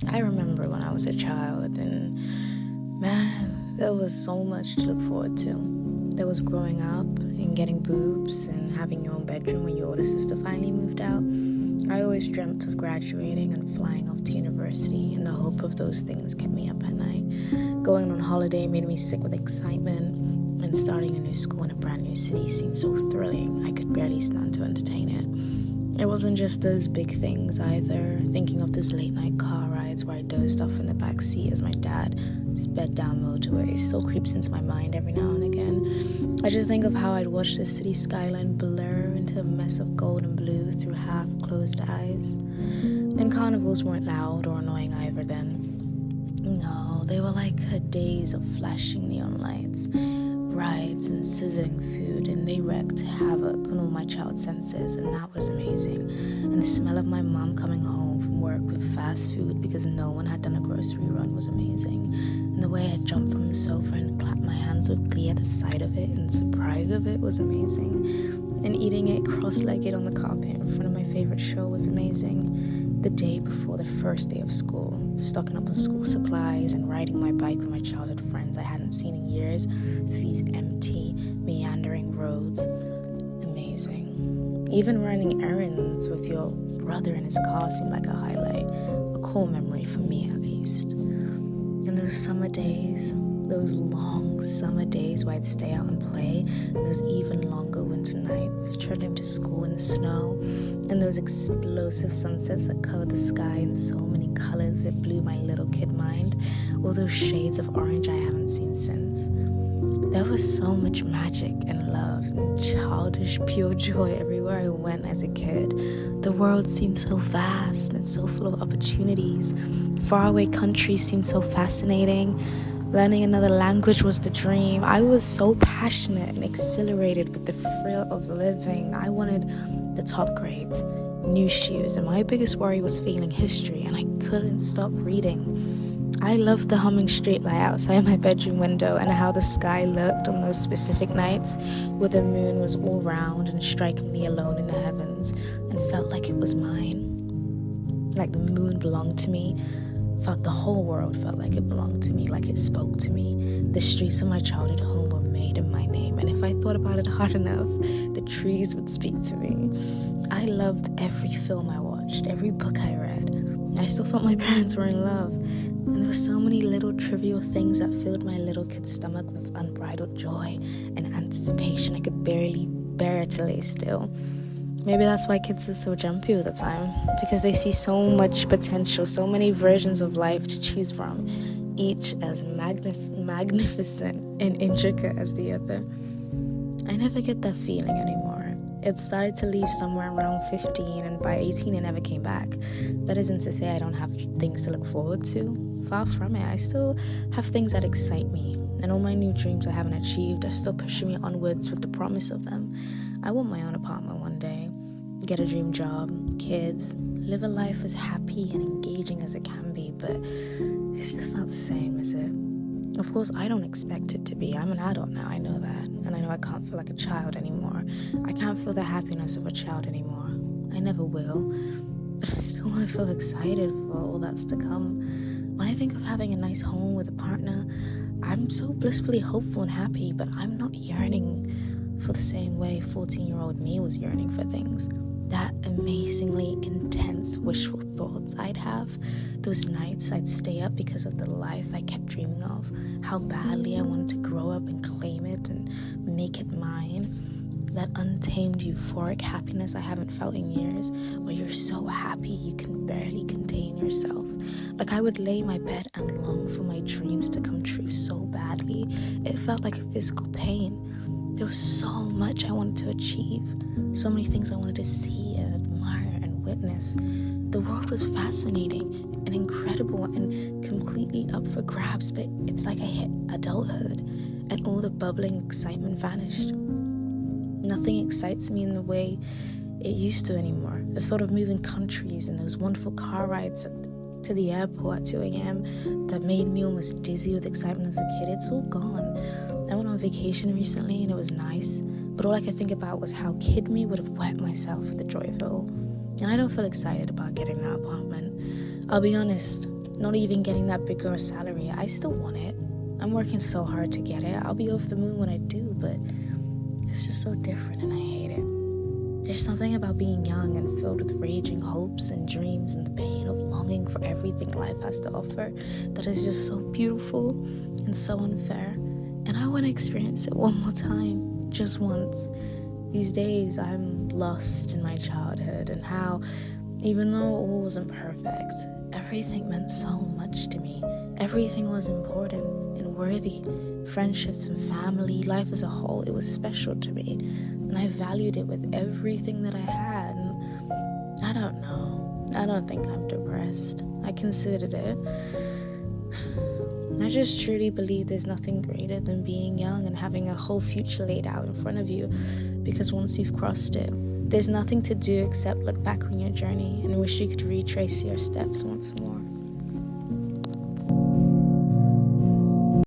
I remember when I was a child, and man, there was so much to look forward to. There was growing up and getting boobs and having your own bedroom when your older sister finally moved out. I always dreamt of graduating and flying off to university, and the hope of those things kept me up at night. Going on holiday made me sick with excitement, and starting a new school in a brand new city seemed so thrilling I could barely stand to entertain it. It wasn't just those big things either, thinking of those late night car rides where I dozed off in the back seat as my dad sped down motorways still creeps into my mind every now and again. I just think of how I'd watch the city skyline blur into a mess of gold and blue through half-closed eyes. And carnivals weren't loud or annoying either then. No, they were like days of flashing neon lights, rides and sizzling food, and they wreaked havoc on all my child senses, and that was amazing. And the smell of my mom coming home from work with fast food because no one had done a grocery run was amazing. And the way I jumped from the sofa and clapped my hands with glee at the sight of it and surprise of it was amazing. And eating it cross-legged on the carpet in front of my favorite show was amazing. The day before the first day of school, stocking up on school supplies and riding my bike with my childhood friends I hadn't seen in years through these empty, meandering roads. Amazing. Even running errands with your brother in his car seemed like a highlight, a core memory for me at least. And those summer days, those long summer days where I'd stay out and play, and those even longer winter nights trudging to school in the snow, and those explosive sunsets that covered the sky in so many colors it blew my little kid mind, all those shades of orange I haven't seen since. There was so much magic and love and childish pure joy everywhere I went as a kid. The world seemed so vast and so full of opportunities. Faraway countries seemed so fascinating. Learning another language was the dream. I was so passionate and exhilarated with the thrill of living. I wanted the top grades, new shoes, and my biggest worry was failing history, and I couldn't stop reading. I loved the humming streetlight outside my bedroom window and how the sky looked on those specific nights where the moon was all round and strikingly alone in the heavens and felt like it was mine. Like the moon belonged to me. Felt the whole world felt like it belonged to me, like it spoke to me. The streets of my childhood home were made in my name, and if I thought about it hard enough, the trees would speak to me. I loved every film I watched, every book I read. I still thought my parents were in love, and there were so many little trivial things that filled my little kid's stomach with unbridled joy and anticipation I could barely bear to lay still. Maybe that's why kids are so jumpy all the time, because they see so much potential, so many versions of life to choose from, each as magnificent and intricate as the other. I never get that feeling anymore. It started to leave somewhere around 15, and by 18 it never came back. That isn't to say I don't have things to look forward to. Far from it. I still have things that excite me, and all my new dreams I haven't achieved are still pushing me onwards with the promise of them. I want my own apartment one day, get a dream job, kids, live a life as happy and engaging as it can be, but it's just not the same, is it? Of course, I don't expect it to be. I'm an adult now, I know that, and I know I can't feel like a child anymore. I can't feel the happiness of a child anymore. I never will, but I still want to feel excited for all that's to come. When I think of having a nice home with a partner, I'm so blissfully hopeful and happy, but I'm not yearning for the same way 14-year-old me was yearning for things. That amazingly intense wishful thoughts I'd have, those nights I'd stay up because of the life I kept dreaming of, how badly I wanted to grow up and claim it and make it mine. That untamed euphoric happiness I haven't felt in years, where you're so happy you can barely contain yourself. Like I would lay in my bed and long for my dreams to come true so badly. It felt like a physical pain. There was so much I wanted to achieve, so many things I wanted to see and admire and witness. The world was fascinating and incredible and completely up for grabs, but it's like I hit adulthood and all the bubbling excitement vanished. Nothing excites me in the way it used to anymore. The thought of moving countries and those wonderful car rides to the airport at 2 a.m. that made me almost dizzy with excitement as a kid, it's all gone. I went on vacation recently and it was nice, but all I could think about was how kid me would have wet myself with the joy of it all. And I don't feel excited about getting that apartment. I'll be honest, not even getting that bigger salary. I still want it. I'm working so hard to get it. I'll be over the moon when I do, but it's just so different and I hate it. There's something about being young and filled with raging hopes and dreams and the pain of longing for everything life has to offer that is just so beautiful and so unfair. And I want to experience it one more time, just once. These days, I'm lost in my childhood and how, even though all wasn't perfect, everything meant so much to me. Everything was important and worthy. Friendships and family, life as a whole, it was special to me. And I valued it with everything that I had. And I don't know. I don't think I'm depressed. I considered it. I just truly believe there's nothing greater than being young and having a whole future laid out in front of you, because once you've crossed it, there's nothing to do except look back on your journey and wish you could retrace your steps once more.